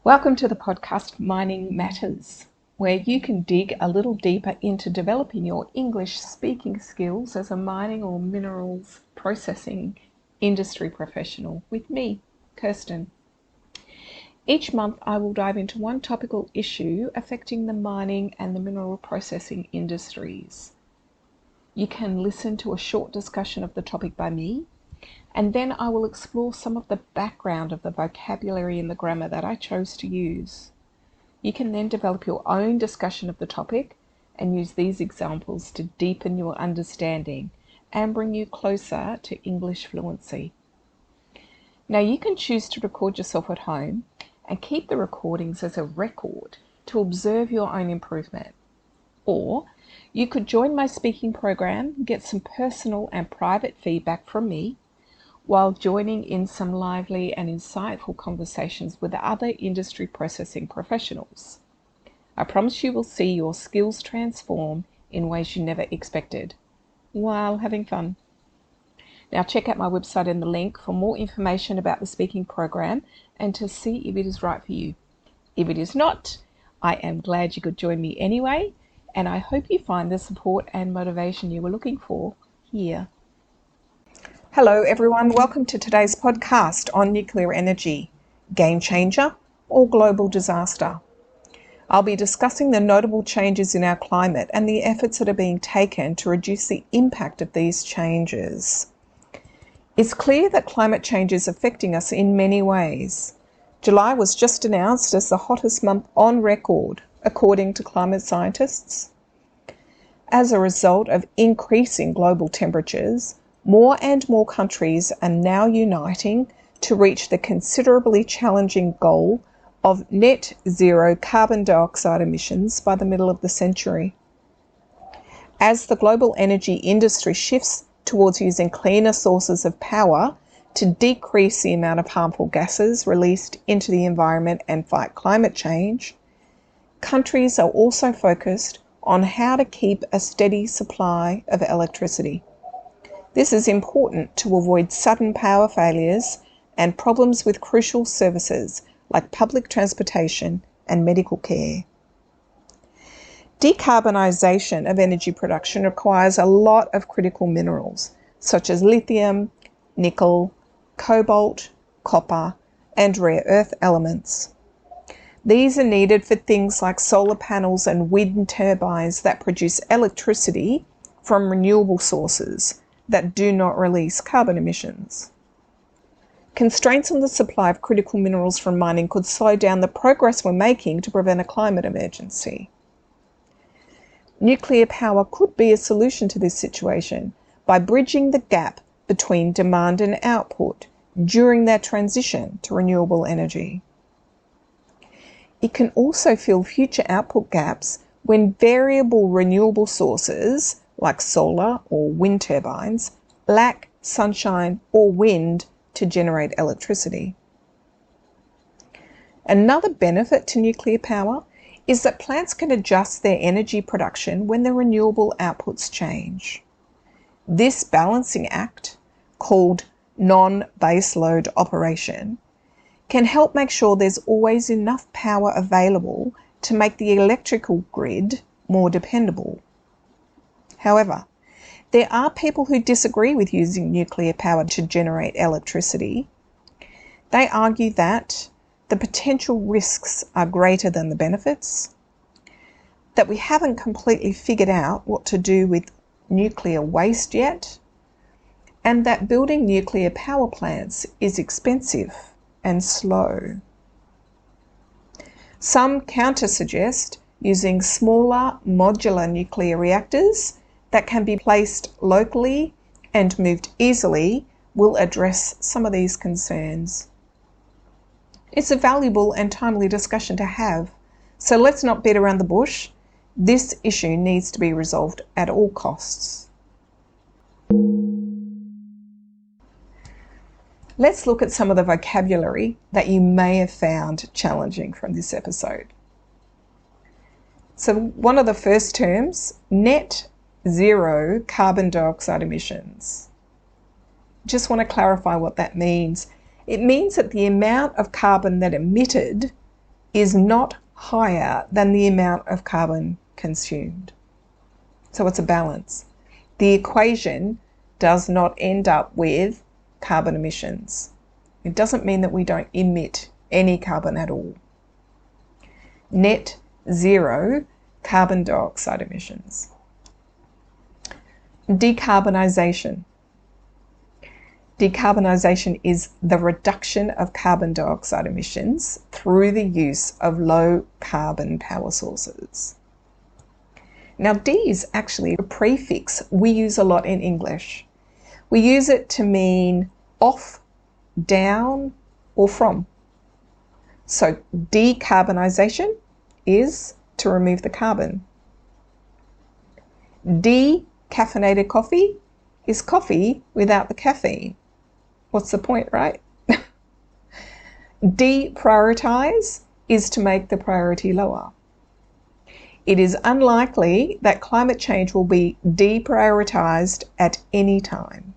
Welcome to the podcast Mining Matters, where you can dig a little deeper into developing your English speaking skills as a mining or minerals processing industry professional with me, Kirsten. Each month I will dive into one topical issue affecting the mining and the mineral processing industries. You can listen to a short discussion of the topic by me, and then I will explore some of the background of the vocabulary and the grammar that I chose to use. You can then develop your own discussion of the topic and use these examples to deepen your understanding and bring you closer to English fluency. Now you can choose to record yourself at home and keep the recordings as a record to observe your own improvement. Or you could join my speaking program, get some personal and private feedback from me, while joining in some lively and insightful conversations with other industry processing professionals. I promise you will see your skills transform in ways you never expected, while having fun. Now check out my website in the link for more information about the speaking program and to see if it is right for you. If it is not, I am glad you could join me anyway, and I hope you find the support and motivation you were looking for here. Hello everyone, welcome to today's podcast on nuclear energy, game changer or global disaster. I'll be discussing the notable changes in our climate and the efforts that are being taken to reduce the impact of these changes. It's clear that climate change is affecting us in many ways. July was just announced as the hottest month on record, according to climate scientists. As a result of increasing global temperatures, more and more countries are now uniting to reach the considerably challenging goal of net zero carbon dioxide emissions by the middle of the century. As the global energy industry shifts towards using cleaner sources of power to decrease the amount of harmful gases released into the environment and fight climate change, countries are also focused on how to keep a steady supply of electricity. This is important to avoid sudden power failures and problems with crucial services like public transportation and medical care. Decarbonisation of energy production requires a lot of critical minerals such as lithium, nickel, cobalt, copper, and rare earth elements. These are needed for things like solar panels and wind turbines that produce electricity from renewable sources that do not release carbon emissions. Constraints on the supply of critical minerals from mining could slow down the progress we're making to prevent a climate emergency. Nuclear power could be a solution to this situation by bridging the gap between demand and output during their transition to renewable energy. It can also fill future output gaps when variable renewable sources like solar or wind turbines lack sunshine or wind to generate electricity. Another benefit to nuclear power is that plants can adjust their energy production when the renewable outputs change. This balancing act, called non-baseload operation, can help make sure there's always enough power available to make the electrical grid more dependable. However, there are people who disagree with using nuclear power to generate electricity. They argue that the potential risks are greater than the benefits, that we haven't completely figured out what to do with nuclear waste yet, and that building nuclear power plants is expensive and slow. Some counter-suggest using smaller modular nuclear reactors that can be placed locally and moved easily will address some of these concerns. It's a valuable and timely discussion to have, so let's not beat around the bush. This issue needs to be resolved at all costs. Let's look at some of the vocabulary that you may have found challenging from this episode. So one of the first terms, net zero carbon dioxide emissions. Just want to clarify what that means. It means that the amount of carbon that emitted is not higher than the amount of carbon consumed. So it's a balance. The equation does not end up with carbon emissions. It doesn't mean that we don't emit any carbon at all. Net zero carbon dioxide emissions. Decarbonisation. Decarbonisation is the reduction of carbon dioxide emissions through the use of low carbon power sources. Now, D is actually a prefix we use a lot in English. We use it to mean off, down, or from. So decarbonisation is to remove the carbon. Decaffeinated coffee is coffee without the caffeine. What's the point, right? Deprioritise is to make the priority lower. It is unlikely that climate change will be deprioritised at any time.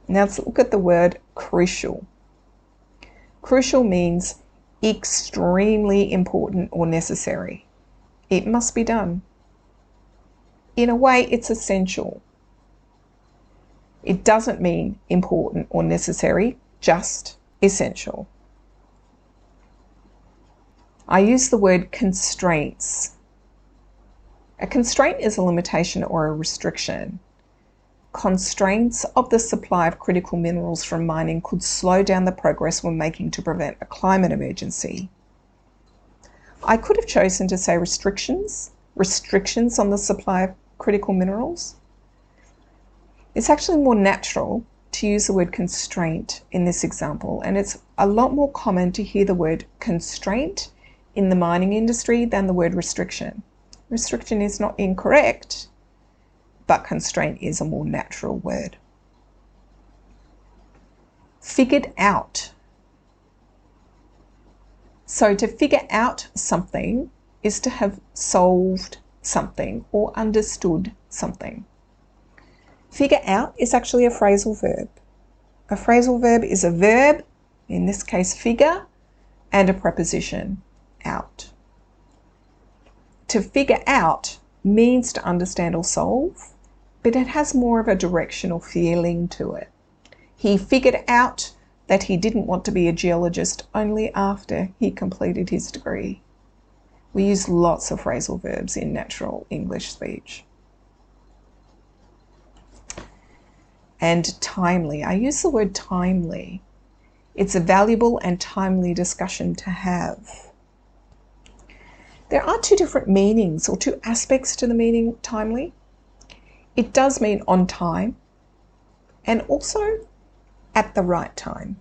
Now let's look at the word crucial. Crucial means extremely important or necessary. It must be done. In a way, it's essential. It doesn't mean important or necessary, just essential. I use the word constraints. A constraint is a limitation or a restriction. Constraints of the supply of critical minerals from mining could slow down the progress we're making to prevent a climate emergency. I could have chosen to say restrictions on the supply of critical minerals. It's actually more natural to use the word constraint in this example, and it's a lot more common to hear the word constraint in the mining industry than the word restriction. Restriction is not incorrect, but constraint is a more natural word. Figured out. So to figure out something is to have solved something or understood something. Figure out is actually a phrasal verb. A phrasal verb is a verb, in this case figure, and a preposition, out. To figure out means to understand or solve, but it has more of a directional feeling to it. He figured out that he didn't want to be a geologist only after he completed his degree. We use lots of phrasal verbs in natural English speech. And timely. I use the word timely. It's a valuable and timely discussion to have. There are two different meanings or two aspects to the meaning timely. It does mean on time and also at the right time.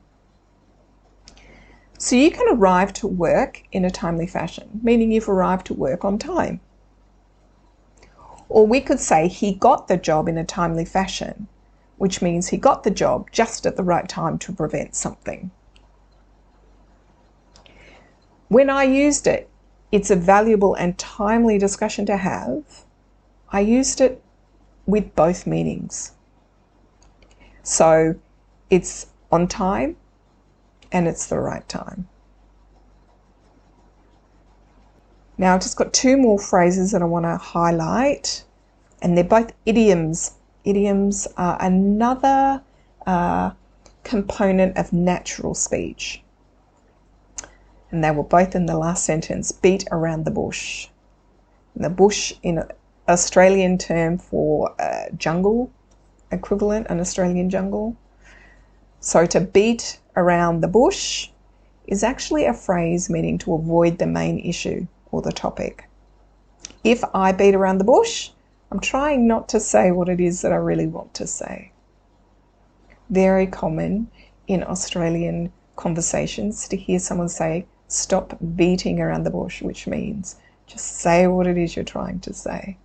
So you can arrive to work in a timely fashion, meaning you've arrived to work on time. Or we could say he got the job in a timely fashion, which means he got the job just at the right time to prevent something. When I used it, it's a valuable and timely discussion to have. I used it with both meanings. So it's on time and it's the right time. Now I've just got two more phrases that I want to highlight, and they're both idioms. Idioms are another component of natural speech. And they were both in the last sentence, beat around the bush. And the bush in an Australian term for jungle equivalent, an Australian jungle. So to beat around the bush is actually a phrase meaning to avoid the main issue or the topic. If I beat around the bush, I'm trying not to say what it is that I really want to say. Very common in Australian conversations to hear someone say, stop beating around the bush, which means just say what it is you're trying to say.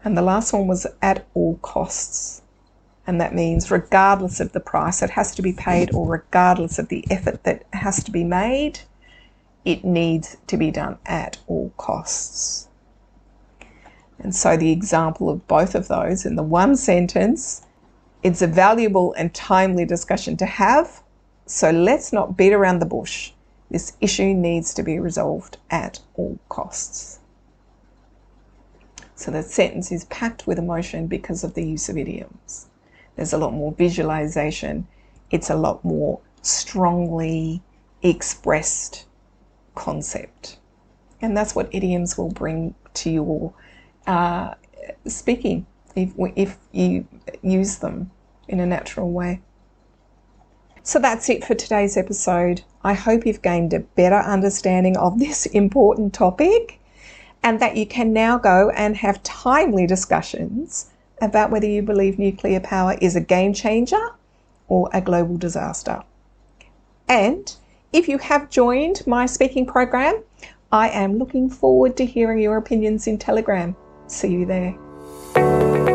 And the last one was at all costs. And that means regardless of the price that has to be paid or regardless of the effort that has to be made, it needs to be done at all costs. And so the example of both of those in the one sentence, it's a valuable and timely discussion to have, So let's not beat around the bush. This issue needs to be resolved at all costs. So the sentence is packed with emotion because of the use of idioms. There's a lot more visualization. It's a lot more strongly expressed concept. And that's what idioms will bring to your speaking if you use them in a natural way. So that's it for today's episode. I hope you've gained a better understanding of this important topic and that you can now go and have timely discussions about whether you believe nuclear power is a game changer or a global disaster. And if you have joined my speaking program, I am looking forward to hearing your opinions in Telegram. See you there.